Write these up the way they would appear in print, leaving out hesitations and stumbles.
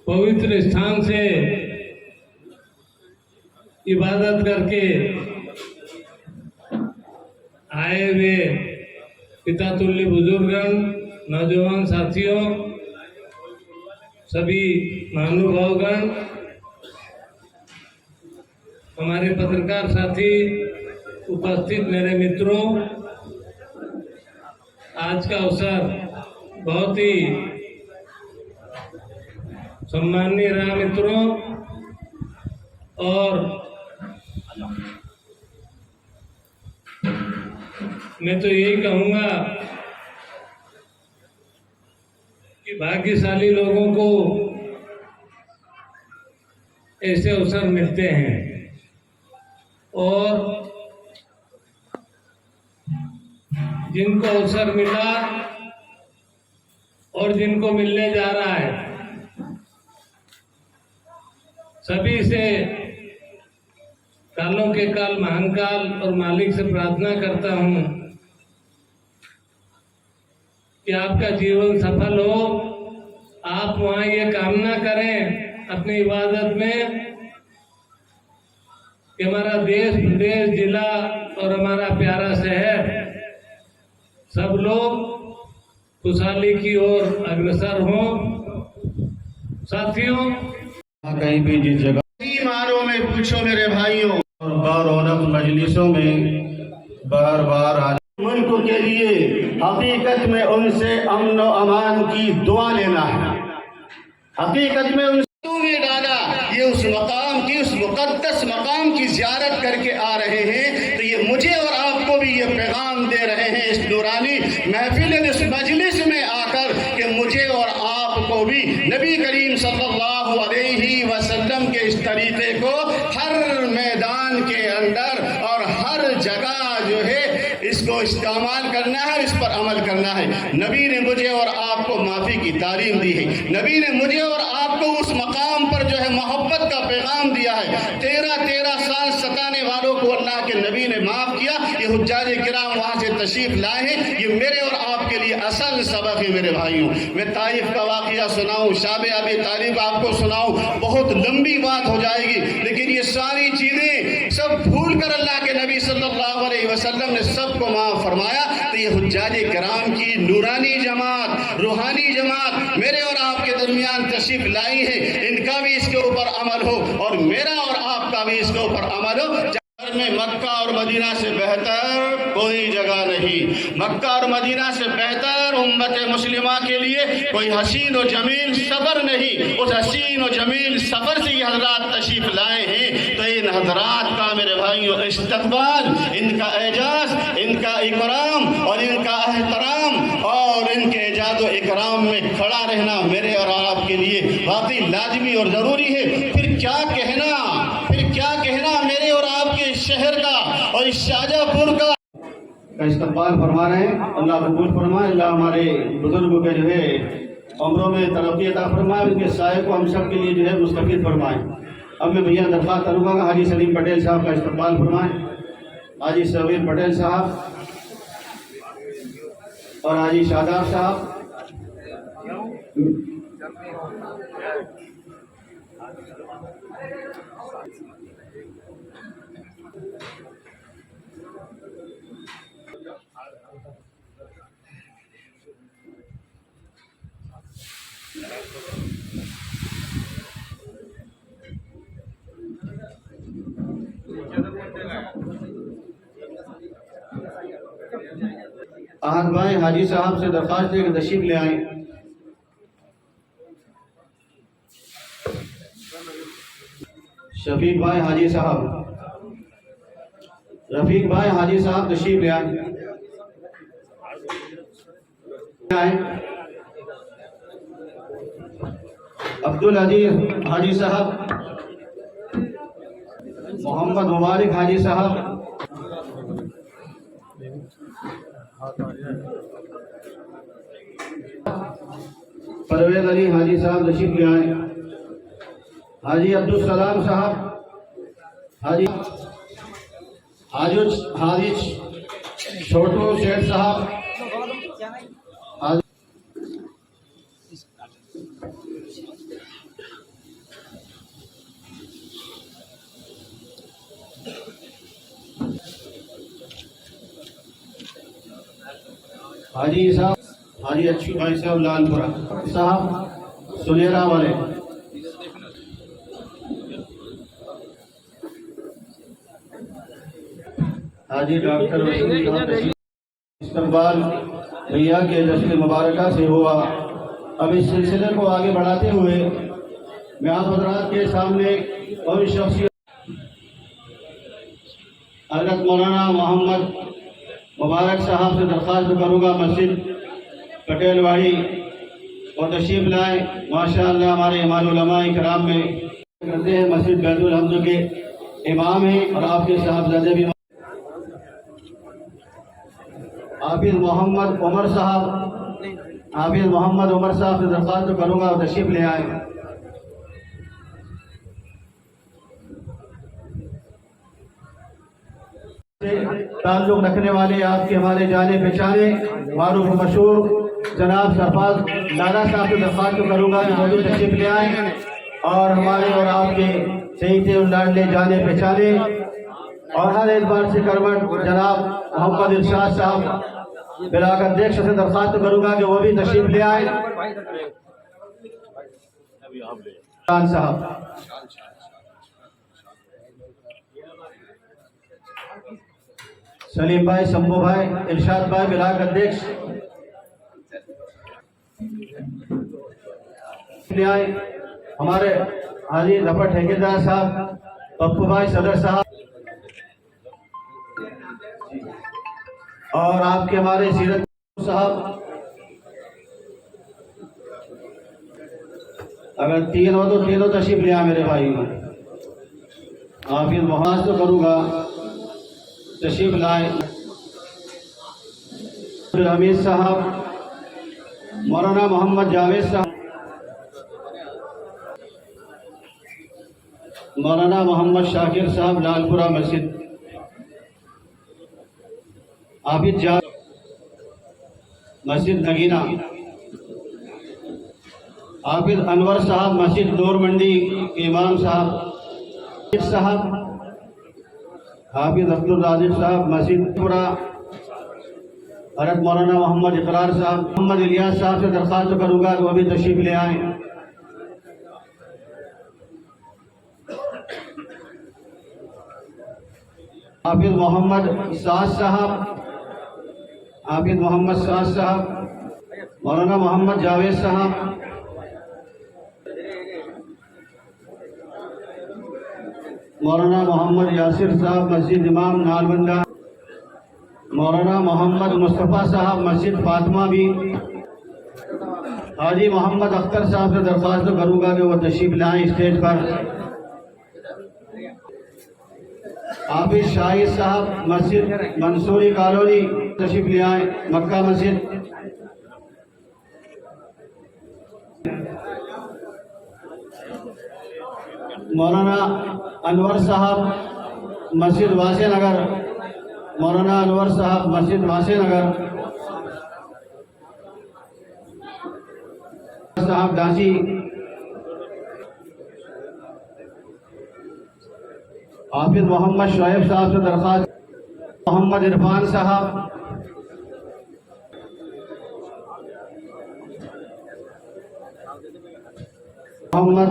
पवित्र स्थान से इबादत करके आए हुए पिता तुल्य बुजुर्गगण, नौजवान साथियों, सभी महानुभावगण, हमारे पत्रकार साथी, उपस्थित मेरे मित्रों, आज का अवसर बहुत ही सम्माननीय रहा मित्रों। और मैं तो यही कहूँगा कि भाग्यशाली लोगों को ऐसे अवसर मिलते हैं और जिनको अवसर मिला और जिनको मिलने जा रहा है, सभी से कालों के काल महान काल और मालिक से प्रार्थना करता हूं कि आपका जीवन सफल हो। आप वहां ये कामना करें अपनी इबादत में कि हमारा देश, प्रदेश, जिला और हमारा प्यारा शहर सब लोग खुशहाली की ओर अग्रसर हों। साथियों, कहीं भी जिस जगह मारों में पूछो मेरे भाइयों, और बारौनक मजलिसों में बार बार आ मुल्क के लिए हकीकत में उनसे अमन व अमान की दुआ लेना है। हकीकत में उनसे डाला, ये उस मकाम की, उस मुकद्दस मकाम की ज़ियारत करके आ रहे हैं, तो ये मुझे और आपको भी ये पैगाम दे रहे हैं इस नूरानी महफिल, इस मजलिस में आकर कि मुझे और आपको भी नबी करीम सल्लल्लाहु अलैहि वसल्लम के इस तरीके को हर मैदान के अंदर और हर जगह जो है इसको इस्तेमाल करना है, इस पर अमल करना है। नबी ने मुझे और आपको माफ़ी की तालीम दी है। नबी ने मुझे और आपको उस मकाम पर जो है मोहब्बत का पैगाम दिया है। 13 साल सताने वालों को अल्लाह के नबी ने माफ़ किया। ये हुज्जाज किराम वहाँ से तशरीफ लाए हैं। ये मेरे और आपके लिए असल सबक है मेरे भाइयों। मैं ताइफ का वाक़या सुनाऊँ, शाब अबी तालिब आपको सुनाऊँ, बहुत लंबी बात हो जाएगी, लेकिन ये सारी चीज़ें सब भूल कर अल्लाह के नबी सल्लल्लाहु अलैहि वसल्लम ने सबको माफ़ फरमाया। तो ये हुज्जाज किराम की नूरानी जमात, रूहानी जमात मेरे और आपके दरमियान तशरीफ लाई है, इनका भी इसके ऊपर अमल हो और मेरा और आपका भी इसके ऊपर अमल हो। में मक्का और मदीना से बेहतर कोई जगह नहीं। मक्का और मदीना से बेहतर उम्मत मुस्लिमा के लिए कोई हसीन और जमील सफ़र नहीं। उस हसीन और जमील सफ़र से ये हजरात तशरीफ लाए हैं, तो इन हजरात का मेरे भाइयों इस्तकबाल, इनका एजाज, इनका इकराम और इनका एहतराम और इनके एजाज और इकराम में खड़ा रहना मेरे और आपके लिए वाकई लाजमी और ज़रूरी है। फिर क्या कहना मेरे और आपके शहर का और इस शाहजहांपुर का इस्तकबाल फरमा रहे हैं। अल्लाह कबूल फरमाए। अल्लाह हमारे बुजुर्गों के जो है उम्रों में तरक्की अता फरमाए, उनके साये को हम सब के लिए जो है मुस्तफीद फरमाए। अब मैं भैया दरख्वास्त करूँगा हाजी सलीम पटेल साहब का इस्तकबाल फरमाएँ। हाजी सबीर पटेल साहब और हाजी शादाब साहब। आहत भाई हाजी साहब से दरख्वास्त है कि तशरीफ ले आए। शफीक भाई हाजी साहब, रफीक भाई हाजी साहब तशरीफ ले आए। अब्दुल अजीज हाजी साहब, मोहम्मद मुबारक हाजी साहब, परवेज अली हाजी साहब तशरीफ ले आए। हाजी अब्दुल सलाम साहब, हाजी छोटू शेख साहब, हाजी साहब, हाजी अच्छी भाई साहब लालपुरा साहब सुनेरा वाले, हाजी डॉक्टर इस्तकबाल भैया के जश्न मुबारक से हुआ। अब इस सिलसिले को आगे बढ़ाते हुए मैं आप हज़रात के सामने और शख्सियत हज़रत मौलाना मोहम्मद मुबारक साहब से दरख्वास्त करूँगा मस्जिद पटेलवाड़ी और तशरीफ़ लाए। माशाअल्लाह हमारे इमाम उलमा इकराम में करते हैं, मस्जिद बैतुल हम्द के इमाम हैं और आपके साहबजादे भी। हाफिज़ मोहम्मद उमर साहब, हाफिज़ मोहम्मद उमर साहब से दरख्वास्त करूँगा और तशरीफ़ ले आए। ताल्लुक़ रखने वाले आपके हमारे जाने पहचाने मारूफ मशहूर जनाब सरफराज लाला साहब से दरख्वास्त करूँगा वो भी तशरीफ़ ले आए और हमारे और आपके सही थे लाडले जाने पहचाने और हर एतबार से करवट जनाब मोहम्मद इरशाद साहब ब्लाक अध्यक्ष से दरख्वास्त करूँगा कि वो भी तशरीफ़ ले आए। खान साहब, सलीम भाई, शंभू भाई, इरशाद भाई ब्लाक अध्यक्ष ले आए। हमारे हाजी रफा ठेकेदार साहब, पप्पू भाई सदर साहब और आपके हमारे सीरत साहब, अगर तीन हो तो तीनों तशरीफ ले आए मेरे भाई। हाफिज़ मोहम्मद तो करूँगा तशरीफ लाए। हमीद साहब, मौलाना मोहम्मद जावेद साहब, मौलाना मोहम्मद शाकिर साहब लालपुरा मस्जिद, आबिद जा मस्जिद नगीना, आबिद अनवर साहब मस्जिद नूर मंडी के इमाम साहब, हाफिज़ अब्दुल राजिब साहब मस्जिद पूरा, हज़रत मौलाना मोहम्मद इकरार साहब, मोहम्मद इलियास साहब से दरख्वास्त करूँगा कि वो भी तशरीफ़ ले आए। हाफिज़ मोहम्मद साद साहब, हाफिज़ मोहम्मद साद साहब, मौलाना मोहम्मद जावेद साहब, मौलाना मोहम्मद यासिर साहब मस्जिद इमाम नालबंदा, मौलाना मोहम्मद मुस्तफ़ा साहब मस्जिद फातिमा भी, हाजी मोहम्मद अख्तर साहब से दरख्वास्त करूँगा कि वो तशरीफ़ लाएँ स्टेज पर। हाफिज़ शाहिद साहब मस्जिद मंसूरी कॉलोनी तशरीफ़ ले आए, मक्का मस्जिद। मौलाना अनवर साहब मस्जिद वासे नगर, मौलाना अनवर साहब मस्जिद वासे नगर, साहब दासी, हाफिज़ मोहम्मद शोएब साहब से दरख्वास्त, मोहम्मद इरफान साहब, मोहम्मद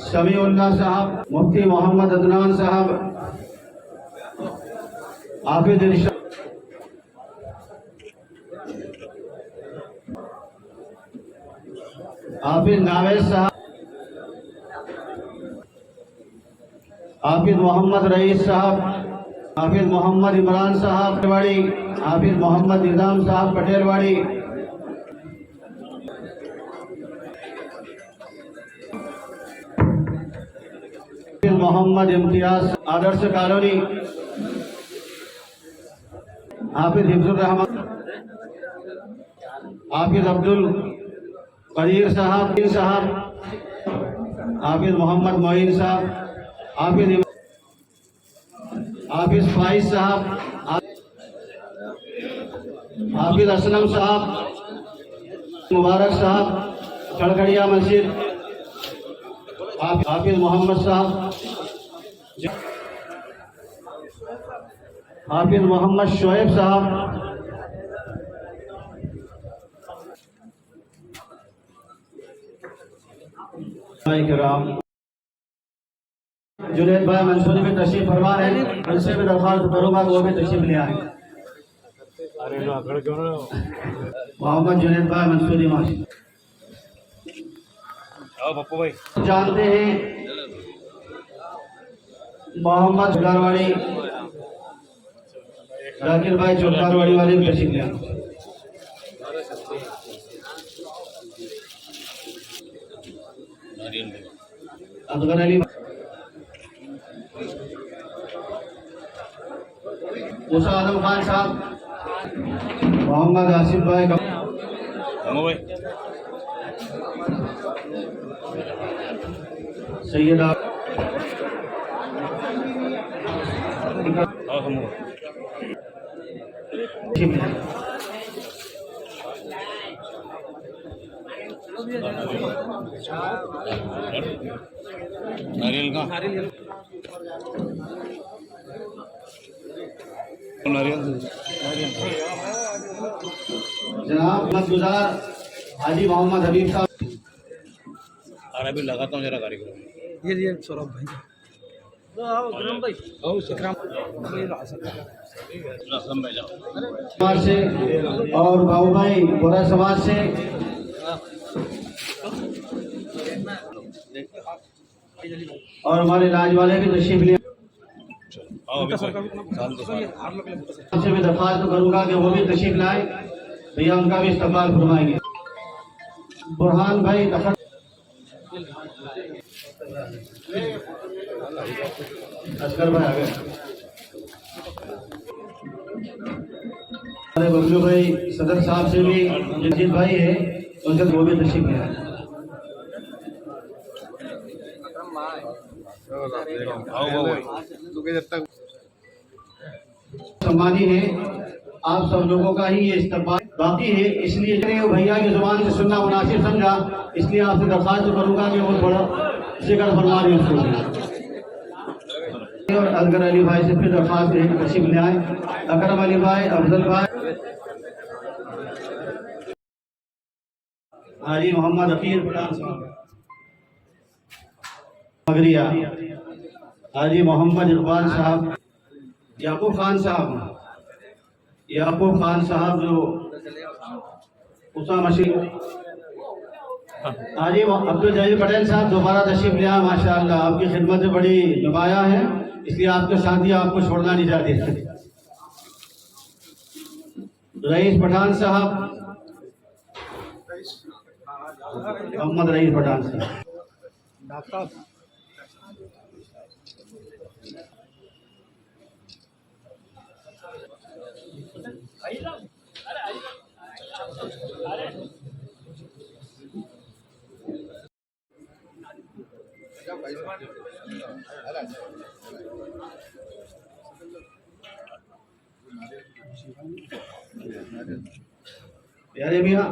समीउल्लाह साहब, मुफ्ती मोहम्मद अदनान साहब, हाफिज़ इरशाद, हाफिज़ नावेद साहब, हाफिज़ मोहम्मद रईस साहब, हाफिज़ मोहम्मद इमरान साहब पटेलवाड़ी, हाफिज़ मोहम्मद निज़ाम साहब पटेलवाड़ी, मोहम्मद इम्तियाज आदर्श कॉलोनी, हाफिज़ हिफ्जुर रहमान, हाफिज़ अब्दुल कदीर साहब, हाफिज़ मोहम्मद मोइन साहब, हाफिज़ फाइज साहब, हाफिज़ असलम साहब, मुबारक साहब खड़खड़िया मस्जिद, हाफिज़ मोहम्मद साहब, हाफिज़ मोहम्मद शोएब साहब, कराम जुनैद भाई मंसूरी में तशरीफ फरमा है, उनसे भी दरख्वास्त करूँगा कि वो भी तशरीफ ले आए। मोहम्मद जुनैद भाई मंसूरी माशी जानते हैं, मोहम्मद चौकारवाड़ी जाकिर भाई चौकारवाड़ी वाले भी तशरीफ ले आए। असगर अली मूसा आजम खान साहब, मोहम्मद आसिफ भाई सैयद नारियल का जनाब गुजार हाजी मोहम्मद हबीब साहब। अभी लगाता हूँ जरा कार्यक्रम। ये सौरभ भाई समाज से और बाबू भाई बोरा समाज से और हमारे राज वाले भी तशरीफ लिए। उनसे भी दरख्वास्त करूंगा कि वो भी तशरीफ लाए, भैया उनका भी इस्तकबाल फरमाएंगे। बुरहान भाई असगर भाई आ गए। हमारे बबलू भाई सदर साहब से भी जगजीत भाई है, उनसे वो भी तशरीफ ले आए। सम्मानी है, आप सब लोगों का ही ये इस्तकबाल बाकी है, इसलिए भैया की जुबान से सुनना मुनासिब समझा, इसलिए आपसे दरख्वास्त करूंगा कि वो थोड़ा जिक्र फरमा दें उसको। और असगर अली भाई से फिर दरख्वास्त है कि तशरीफ ले आए। अकरम अली भाई, अफजल भाई, हाजी मोहम्मद अकीर मगरिया, हाजी मोहम्मद इकबाल साहब, याकूब खान साहब जो उसा मशीन, हाजी अब्दुल जलील पटेल साहब दोबारा तशरीफ ले आए। माशाअल्लाह आपकी खिदमत में बड़ी नुमाया है, इसलिए आपके साथ ही आपको छोड़ना नहीं चाहते। रईस पठान साहब, मोहम्मद रईस पठान साहब, प्यारे मियाँ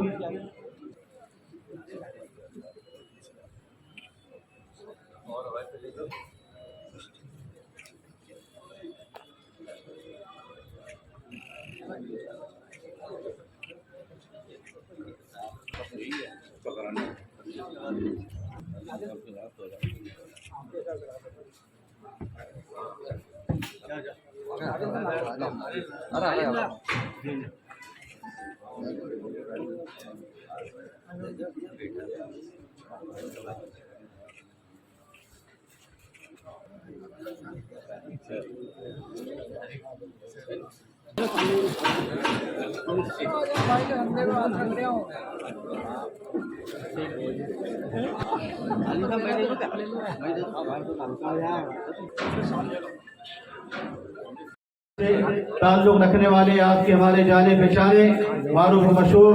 ताल्लुक रखने वाले आपके हमारे जाने पहचाने मारूफ मशहूर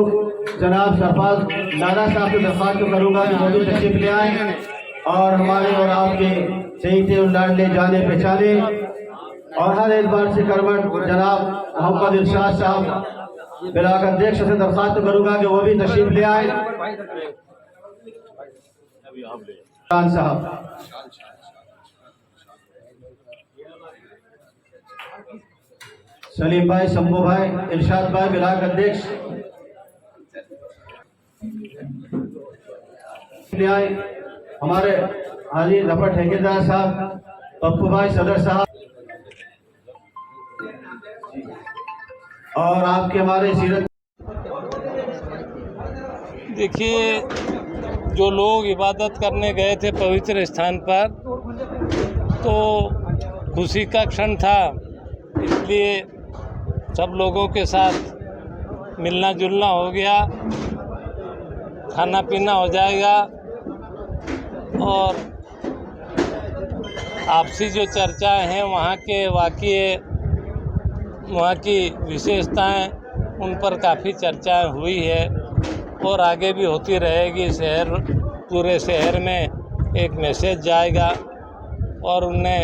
जनाब सरफराज लाला साहब से दरख्वास्त करूँगा कि वो भी तशरीफ ले आए और हमारे और आपके चहीते और लाडले जाने पहचाने और हर एतबार से करमट जनाब मोहम्मद इरशाद साहब ब्लॉक अध्यक्ष से दरख्वास्त करूँगा कि वो भी तशरीफ ले आए। खान साहब, सलीम भाई, शंभू भाई, इरशाद भाई ब्लॉक अध्यक्ष ले आए। हमारे हाजी जफर ठेकेदार साहब, पप्पू भाई सदर साहब और आपके हमारे सीरत। देखिए, जो लोग इबादत करने गए थे पवित्र स्थान पर, तो खुशी का क्षण था, इसलिए सब लोगों के साथ मिलना जुलना हो गया, खाना पीना हो जाएगा और आपसी जो चर्चाएं हैं वहाँ के वाक़ये, वहाँ की विशेषताएं, उन पर काफ़ी चर्चाएं हुई है और आगे भी होती रहेगी। पूरे शहर में एक मैसेज जाएगा और उनने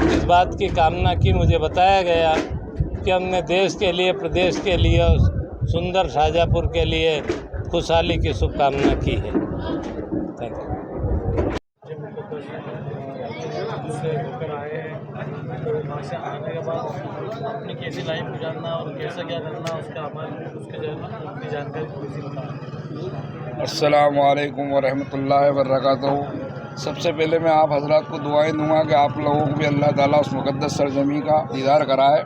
इस बात की कामना की, मुझे बताया गया कि हमने देश के लिए, प्रदेश के लिए और सुंदर शाहजहाँपुर के लिए खुशहाली की शुभकामना की है। Thank you. से होकर आए हैं, वहाँ से आने के बाद अपनी कैसी लाइफ गुजारना और कैसा क्या करना, उसका हमारे उसकी जानकारी थोड़ी सी बताएं। अस्सलाम वालेकुम वरहमतुल्लाहि वबरकातुहू। सबसे पहले मैं आप हजरात को दुआएं दूंगा कि आप लोगों को भी अल्लाह ताला उस मुक़द्दस सरजमी का दीदार कराए।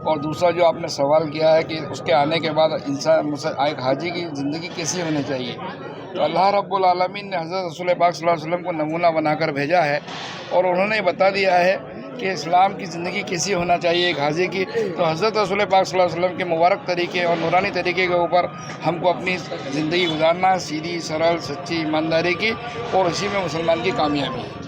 और दूसरा जो आपने सवाल किया है कि उसके आने के बाद इंसान एक हाजी की ज़िंदगी कैसी होनी चाहिए, तो अल्लाह रब्बुल आलमीन ने हज़रत रसूल पाक सल्लल्लाहु अलैहि वसल्लम को नमूना बनाकर भेजा है और उन्होंने बता दिया है कि इस्लाम की ज़िंदगी कैसी होना चाहिए एक हाजी की। तो हज़रत रसूल पाक सल्लल्लाहु अलैहि वसल्लम के मुबारक तरीके और नूरानी तरीके के ऊपर हमको अपनी ज़िंदगी गुजारना, सीधी सरल सच्ची ईमानदारी की, और इसी में मुसलमान की कामयाबी है।